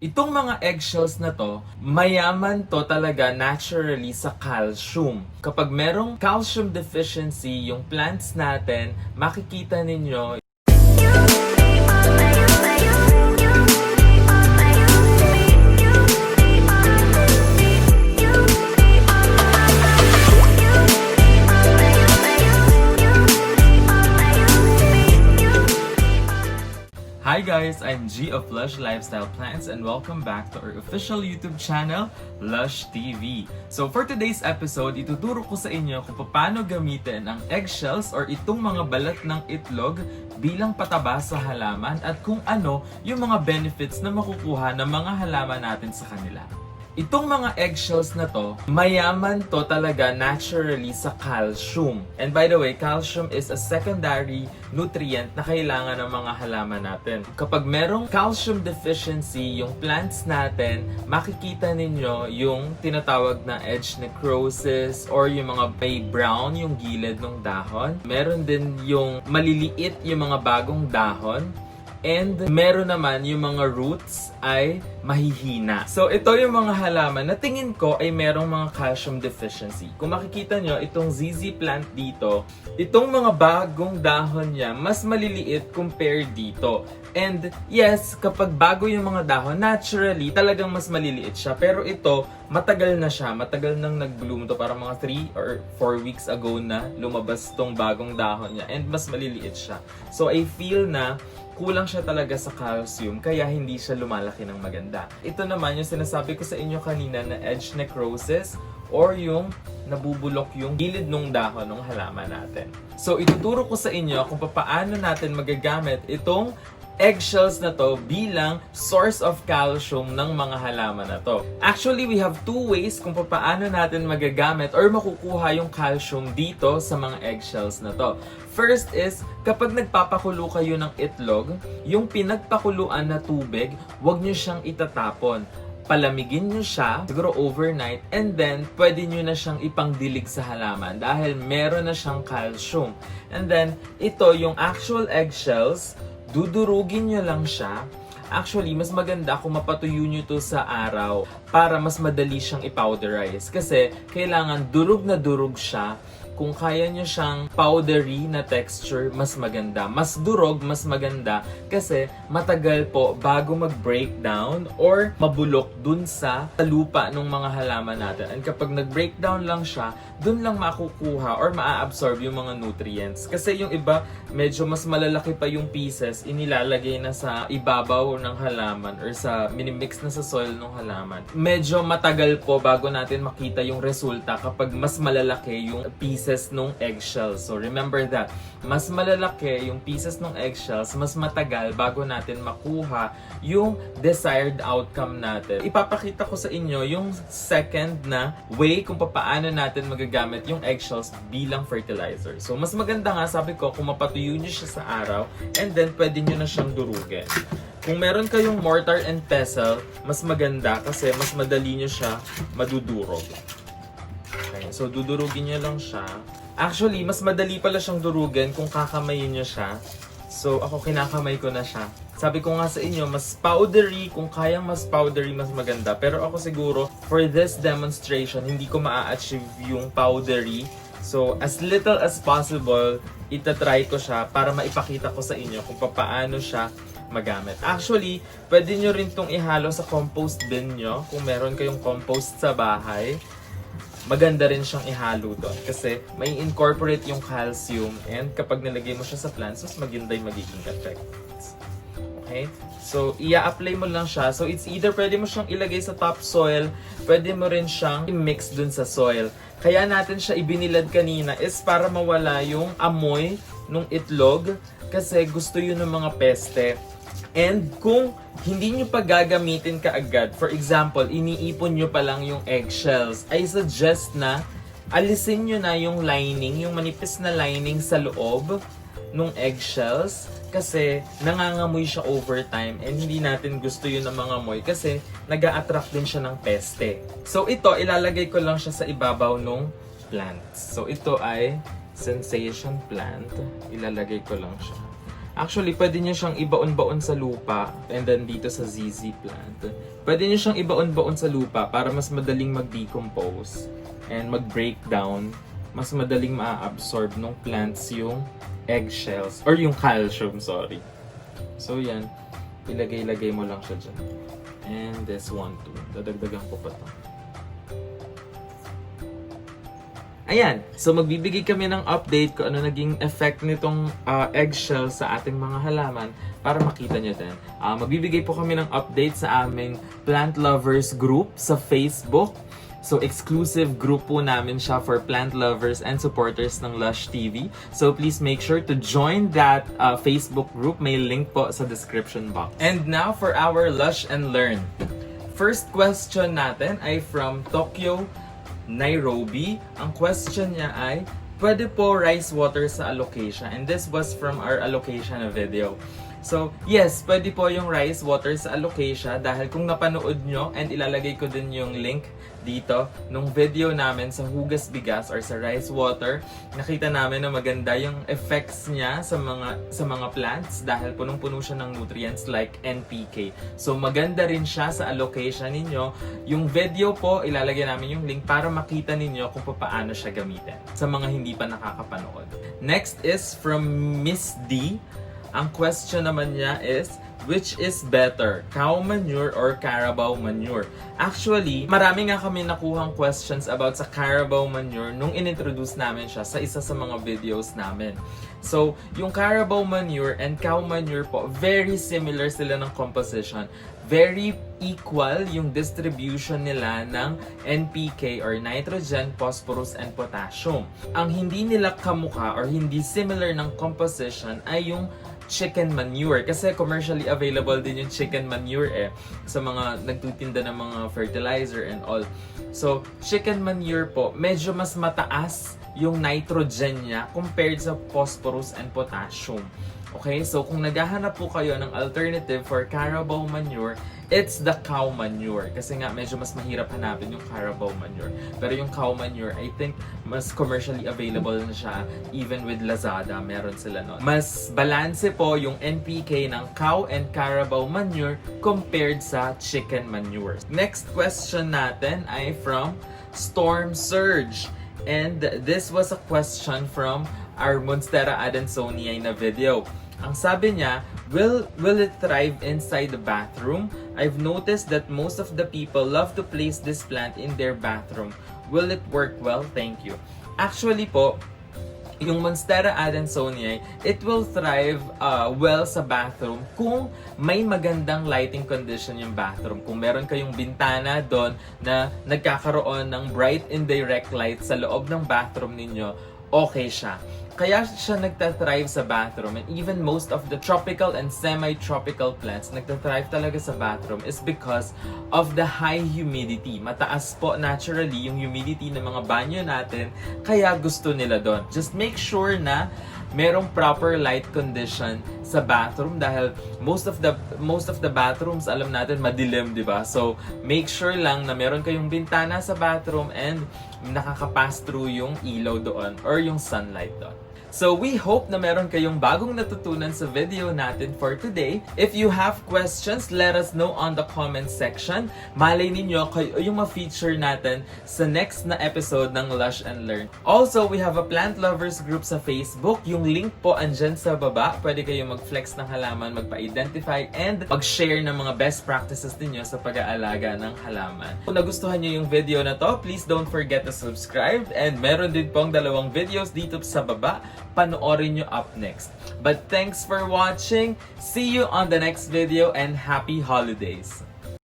Itong mga eggshells na to, mayaman to talaga naturally sa calcium. Kapag merong calcium deficiency yung plants natin, makikita ninyo Hi guys, I'm G of Lush Lifestyle Plants and welcome back to our official YouTube channel, Lush TV. So for today's episode, ituturo ko sa inyo kung paano gamitin ang eggshells or itong mga balat ng itlog bilang pataba sa halaman at kung ano yung mga benefits na makukuha ng mga halaman natin sa kanila. Itong mga eggshells na to, mayaman to talaga naturally sa calcium. And by the way, calcium is a secondary nutrient na kailangan ng mga halaman natin. Kapag merong calcium deficiency yung plants natin, makikita ninyo yung tinatawag na edge necrosis or yung mga may brown yung gilid ng dahon. Meron din yung maliliit yung mga bagong dahon. And meron naman yung mga roots ay mahihina. So ito yung mga halaman na tingin ko ay merong mga calcium deficiency. Kung makikita nyo, itong ZZ plant dito, itong mga bagong dahon niya, mas maliliit compared dito. And yes, kapag bago yung mga dahon, naturally, talagang mas maliliit siya. Pero ito, matagal na siya. Matagal nang nag-bloom to. Parang mga 3 or 4 weeks ago na lumabas tong bagong dahon niya. And mas maliliit siya. So I feel na kulang siya talaga sa calcium, kaya hindi siya lumalaki ng maganda. Ito naman yung sinasabi ko sa inyo kanina na edge necrosis or yung nabubulok yung gilid ng dahon ng halaman natin. So ituturo ko sa inyo kung paano natin magagamit itong eggshells na to bilang source of calcium ng mga halaman na to. Actually, we have two ways kung paano natin magagamit or makukuha yung calcium dito sa mga eggshells na to. First is, kapag nagpapakulo kayo ng itlog, yung pinagpakuluan na tubig, huwag nyo siyang itatapon. Palamigin nyo siya, siguro overnight, and then pwede nyo na siyang ipangdilig sa halaman dahil meron na siyang calcium. And then, ito yung actual eggshells, dudurugin nyo lang siya. Actually, mas maganda kung mapatuyo nyo to sa araw para mas madali siyang i-powderize. Kasi kailangan durug na durug siya. Kung kaya nyo siyang powdery na texture, mas maganda. Mas durog, mas maganda. Kasi matagal po bago mag-breakdown or mabulok dun sa lupa ng mga halaman natin. And kapag nag-breakdown lang siya, dun lang makukuha or maa-absorb yung mga nutrients. Kasi yung iba, medyo mas malalaki pa yung pieces, inilalagay na sa ibabaw ng halaman or sa minimix na sa soil ng halaman. Medyo matagal po bago natin makita yung resulta kapag mas malalaki yung pieces ng eggshells. So remember that, mas malalaki yung pieces ng eggshells, mas matagal bago natin makuha yung desired outcome natin. Ipapakita ko sa inyo yung second na way kung paano natin magagamit yung eggshells bilang fertilizer. So mas maganda nga, sabi ko, kung mapatuyo nyo siya sa araw and then pwede nyo na siyang durugin. Kung meron kayong mortar and pestle, mas maganda kasi mas madali nyo siya madudurog. Okay, so dudurugin nyo lang siya. Actually, mas madali pala siyang durugin kung kakamayin nyo siya. So ako kinakamay ko na siya. Sabi ko nga sa inyo, mas powdery, kung kayang mas powdery, mas maganda. Pero ako siguro, for this demonstration, hindi ko maa-achieve yung powdery. So as little as possible, itatry ko siya para maipakita ko sa inyo kung paano siya magamit. Actually, pwede nyo rin itong ihalo sa compost bin nyo kung meron kayong compost sa bahay. Maganda rin siyang ihalo doon kasi may incorporate yung calcium and kapag nilagay mo siya sa plants, mas maganda yung magiging effect. Okay? So, i-apply mo lang siya. So, it's either pwede mo siyang ilagay sa topsoil, pwede mo rin siyang i-mix dun sa soil. Kaya natin siya ibinilad kanina is para mawala yung amoy ng itlog kasi gusto yun ng mga peste. And kung hindi nyo pa gagamitin kaagad, for example, iniipon nyo pa lang yung eggshells, I suggest na alisin nyo na yung lining, yung manipis na lining sa loob ng eggshells kasi nangangamoy siya over time and hindi natin gusto yun ng mga amoy kasi nag-a-attract din siya ng peste. So ito, ilalagay ko lang siya sa ibabaw ng plants. So ito ay sensation plant. Ilalagay ko lang siya. Actually, pwede nyo siyang ibaon-baon sa lupa and then dito sa ZZ plant. Pwede nyo siyang ibaon-baon sa lupa para mas madaling mag-decompose and mag-breakdown. Mas madaling ma-absorb ng plants yung eggshells or yung calcium, sorry. So yan, ilagay-lagay mo lang siya dyan. And this one too. Dadagdagan ko pa to. Ayan, so magbibigay kami ng update kung ano naging effect nitong eggshell sa ating mga halaman para makita nyo din. Magbibigay po kami ng update sa aming plant lovers group sa Facebook. So exclusive group po namin siya for plant lovers and supporters ng Lush TV. So please make sure to join that Facebook group. May link po sa description box. And now for our Lush and Learn. First question natin ay from Tokyo, Nairobi. Ang question niya ay, pwede po rice water sa allocation? And this was from our allocation video. So, yes, pwede po yung rice water sa alocasia dahil kung napanood nyo, and ilalagay ko din yung link dito nung video namin sa hugas bigas or sa rice water, nakita namin na maganda yung effects niya sa mga plants dahil punong-puno siya ng nutrients like NPK. So, maganda rin siya sa alocasia ninyo. Yung video po, ilalagay namin yung link para makita ninyo kung paano siya gamitin sa mga hindi pa nakakapanood. Next is from Miss D. Ang question naman niya is, which is better, cow manure or carabao manure? Actually, marami nga kami nakuhang questions about sa carabao manure nung inintroduce namin siya sa isa sa mga videos namin. So, yung carabao manure and cow manure po, very similar sila ng composition. Very equal yung distribution nila ng NPK or nitrogen, phosphorus, and potassium. Ang hindi nila kamukha or hindi similar ng composition ay yung chicken manure. Kasi commercially available din yung chicken manure sa mga nagtitinda ng mga fertilizer and all. So, chicken manure po, medyo mas mataas yung nitrogen niya compared sa phosphorus and potassium. Okay, so kung naghahanap po kayo ng alternative for carabao manure, it's the cow manure. Kasi nga, medyo mas mahirap hanapin yung carabao manure. Pero yung cow manure, I think, mas commercially available na siya. Even with Lazada, meron sila nun. Mas balanse po yung NPK ng cow and carabao manure compared sa chicken manure. Next question natin ay from Storm Surge. And this was a question from our Monstera adansonii na video. Ang sabi niya, will it thrive inside the bathroom? I've noticed that most of the people love to place this plant in their bathroom. Will it work well? Thank you. Actually po, yung Monstera adansonii, it will thrive well sa bathroom kung may magandang lighting condition yung bathroom. Kung meron kayong bintana doon na nagkakaroon ng bright indirect light sa loob ng bathroom ninyo, okay siya. Kaya siya nagtathrive sa bathroom, and even most of the tropical and semi-tropical plants nagtathrive talaga sa bathroom is because of the high humidity. Mataas po naturally yung humidity ng mga banyo natin, kaya gusto nila doon. Just make sure na merong proper light condition sa bathroom dahil most of the bathrooms, alam natin, madilim, di ba? So, make sure lang na meron kayong bintana sa bathroom and nakaka-pass through yung ilaw doon or yung sunlight doon. So we hope na meron kayong bagong natutunan sa video natin for today. If you have questions, let us know on the comment section. Malay ninyo kayo yung ma-feature natin sa next na episode ng Lush and Learn. Also, we have a plant lovers group sa Facebook. Yung link po andyan sa baba. Pwede kayo mag-flex ng halaman, magpa-identify, and mag-share ng mga best practices ninyo sa pag-aalaga ng halaman. Kung nagustuhan nyo yung video na to, please don't forget to subscribe. And meron din pong 2 videos dito sa baba. Panoorin nyo up next. But thanks for watching. See you on the next video and happy holidays!